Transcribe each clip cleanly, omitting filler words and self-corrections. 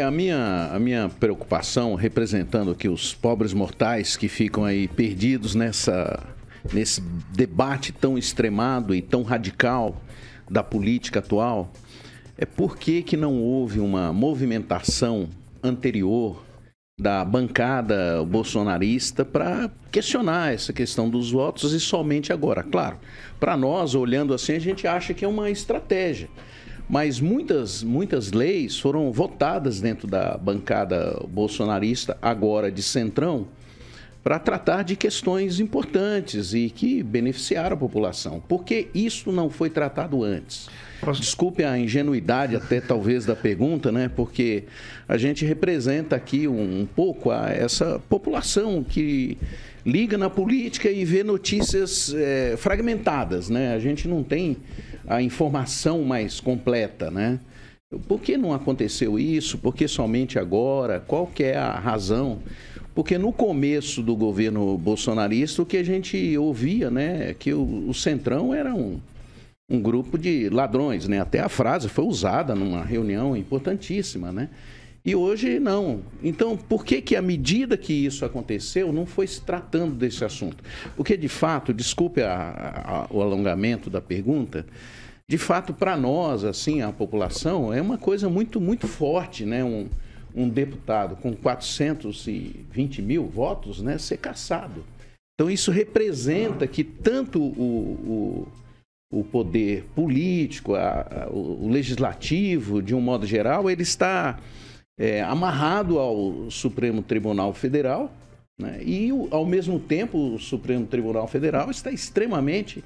A minha preocupação, representando aqui os pobres mortais que ficam aí perdidos nesse debate tão extremado e tão radical da política atual, é por que não houve uma movimentação anterior da bancada bolsonarista para questionar essa questão dos votos e somente agora. Claro, para nós, olhando assim, a gente acha que é uma estratégia. Mas muitas leis foram votadas dentro da bancada bolsonarista, agora de centrão, para tratar de questões importantes e que beneficiaram a população. Por que isso não foi tratado antes? Desculpe a ingenuidade até talvez da pergunta, né? Porque a gente representa aqui um pouco essa população que liga na política e vê notícias fragmentadas, né? A gente não tem a informação mais completa, né? Por que não aconteceu isso? Por que somente agora? Qual que é a razão? Porque no começo do governo bolsonarista, o que a gente ouvia, né, é que o Centrão era um grupo de ladrões, né? Até a frase foi usada numa reunião importantíssima, né? E hoje não. Então, por que à medida que isso aconteceu, não foi se tratando desse assunto? Porque, de fato, desculpe o alongamento da pergunta, de fato, para nós, assim, a população, é uma coisa muito, muito forte, né? Um deputado com 420 mil votos, né, ser cassado. Então, isso representa que tanto o poder político, o legislativo, de um modo geral, ele está amarrado ao Supremo Tribunal Federal, né, e, ao mesmo tempo, o Supremo Tribunal Federal está extremamente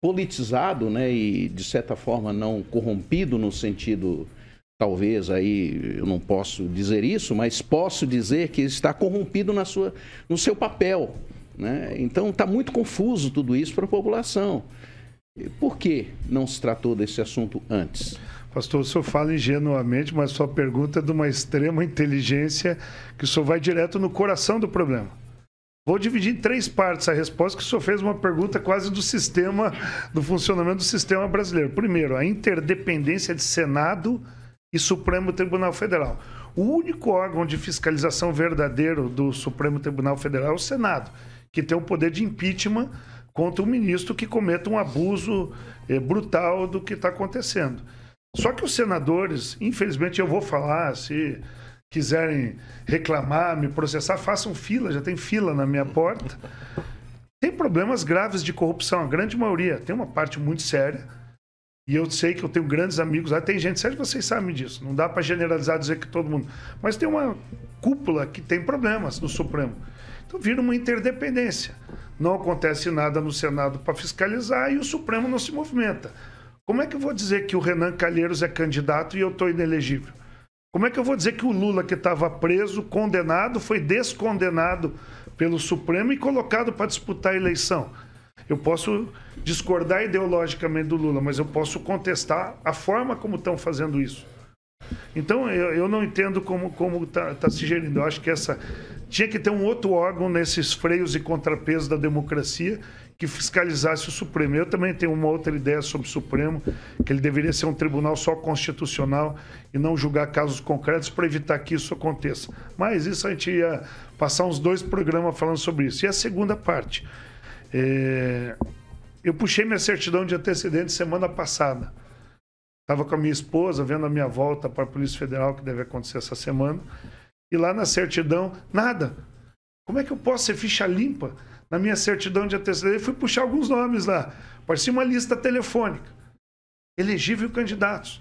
politizado, né, e, de certa forma, não corrompido no sentido... Talvez aí eu não posso dizer isso, mas posso dizer que está corrompido no seu papel, né? Então está muito confuso tudo isso para a população. Por que não se tratou desse assunto antes? Pastor, o senhor fala ingenuamente, mas sua pergunta é de uma extrema inteligência que o senhor vai direto no coração do problema. Vou dividir em 3 partes a resposta, que o senhor fez uma pergunta quase do sistema, do funcionamento do sistema brasileiro. Primeiro, a interdependência de Senado e Supremo Tribunal Federal. O único órgão de fiscalização verdadeiro do Supremo Tribunal Federal é o Senado, que tem o poder de impeachment contra o ministro que cometa um abuso brutal do que está acontecendo. Só que os senadores, infelizmente eu vou falar, se quiserem reclamar, me processar, façam fila, já tem fila na minha porta. Tem problemas graves de corrupção, a grande maioria. Tem uma parte muito séria. E eu sei que eu tenho grandes amigos lá, tem gente séria, vocês sabem disso. Não dá para generalizar, dizer que todo mundo... Mas tem uma cúpula que tem problemas no Supremo. Então vira uma interdependência. Não acontece nada no Senado para fiscalizar e o Supremo não se movimenta. Como é que eu vou dizer que o Renan Calheiros é candidato e eu estou inelegível? Como é que eu vou dizer que o Lula, que estava preso, condenado, foi descondenado pelo Supremo e colocado para disputar a eleição? Eu posso discordar ideologicamente do Lula, mas eu posso contestar a forma como estão fazendo isso. Então, eu não entendo como tá se gerindo. Eu acho que tinha que ter um outro órgão nesses freios e contrapesos da democracia que fiscalizasse o Supremo. Eu também tenho uma outra ideia sobre o Supremo, que ele deveria ser um tribunal só constitucional e não julgar casos concretos para evitar que isso aconteça. Mas isso a gente ia passar uns 2 programas falando sobre isso. E a segunda parte... Eu puxei minha certidão de antecedente semana passada. Estava com a minha esposa vendo a minha volta para a Polícia Federal, que deve acontecer essa semana. E lá na certidão, nada. Como é que eu posso ser ficha limpa na minha certidão de antecedente? Eu fui puxar alguns nomes lá. Parecia uma lista telefônica. Elegível candidatos.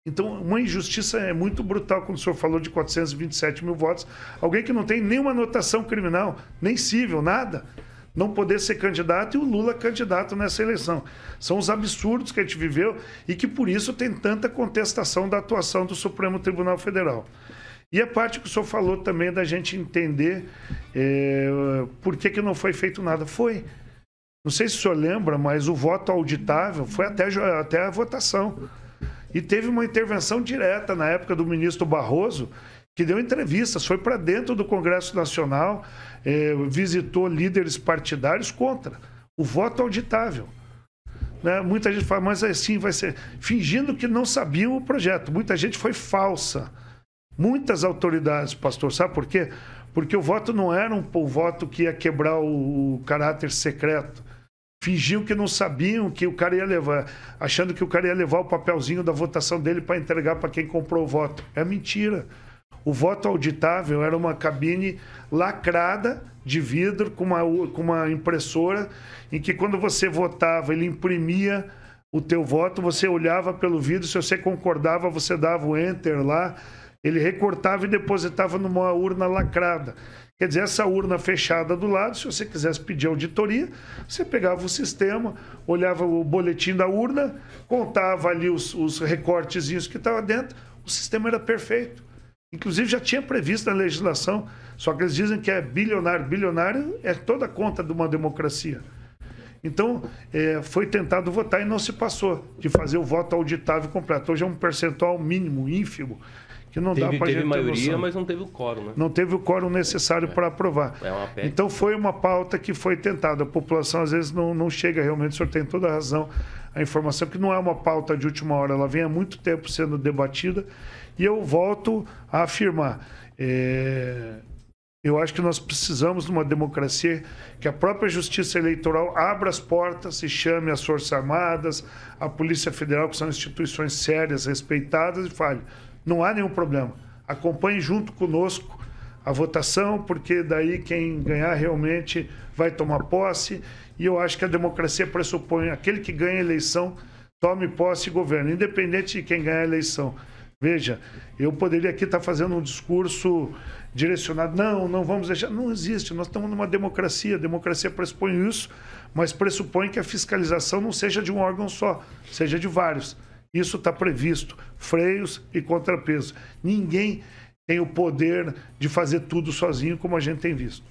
Então, uma injustiça é muito brutal, quando o senhor falou de 427 mil votos. Alguém que não tem nenhuma anotação criminal, nem civil, nada. Não poder ser candidato e o Lula candidato nessa eleição. São os absurdos que a gente viveu e que por isso tem tanta contestação da atuação do Supremo Tribunal Federal. E a parte que o senhor falou também da gente entender por que não foi feito nada. Foi. Não sei se o senhor lembra, mas o voto auditável foi até a votação. E teve uma intervenção direta na época do ministro Barroso, que deu entrevistas, foi para dentro do Congresso Nacional, visitou líderes partidários contra o voto auditável. Né? Muita gente fala, mas assim vai ser... Fingindo que não sabiam o projeto. Muita gente foi falsa. Muitas autoridades, pastor, sabe por quê? Porque o voto não era um voto que ia quebrar o caráter secreto. Fingiam que não sabiam que o cara ia levar, achando que o cara ia levar o papelzinho da votação dele para entregar para quem comprou o voto. É mentira. O voto auditável era uma cabine lacrada de vidro com uma impressora em que quando você votava, ele imprimia o teu voto, você olhava pelo vidro, se você concordava, você dava o enter lá, ele recortava e depositava numa urna lacrada. Quer dizer, essa urna fechada do lado, se você quisesse pedir auditoria, você pegava o sistema, olhava o boletim da urna, contava ali os recortezinhos que estavam dentro, o sistema era perfeito. Inclusive já tinha previsto na legislação, só que eles dizem que é bilionário. Bilionário é toda a conta de uma democracia. Então, foi tentado votar e não se passou de fazer o voto auditável completo. Hoje é um percentual mínimo, ínfimo, que não dá para a gente ter maioria, noção. mas não teve o quórum, né? Não teve o quórum necessário para aprovar. Então, foi uma pauta que foi tentada. A população, às vezes, não chega realmente, o senhor tem toda a razão, a informação que não é uma pauta de última hora, ela vem há muito tempo sendo debatida. E eu volto a afirmar, eu acho que nós precisamos de uma democracia que a própria Justiça Eleitoral abra as portas e chame as Forças Armadas, a Polícia Federal, que são instituições sérias, respeitadas, e fale, não há nenhum problema. Acompanhe junto conosco a votação, porque daí quem ganhar realmente vai tomar posse. E eu acho que a democracia pressupõe aquele que ganha a eleição tome posse e governe, independente de quem ganhar a eleição. Veja, eu poderia aqui estar fazendo um discurso direcionado, não vamos deixar, não existe, nós estamos numa democracia, a democracia pressupõe isso, mas pressupõe que a fiscalização não seja de um órgão só, seja de vários. Isso está previsto, freios e contrapesos. Ninguém tem o poder de fazer tudo sozinho, como a gente tem visto.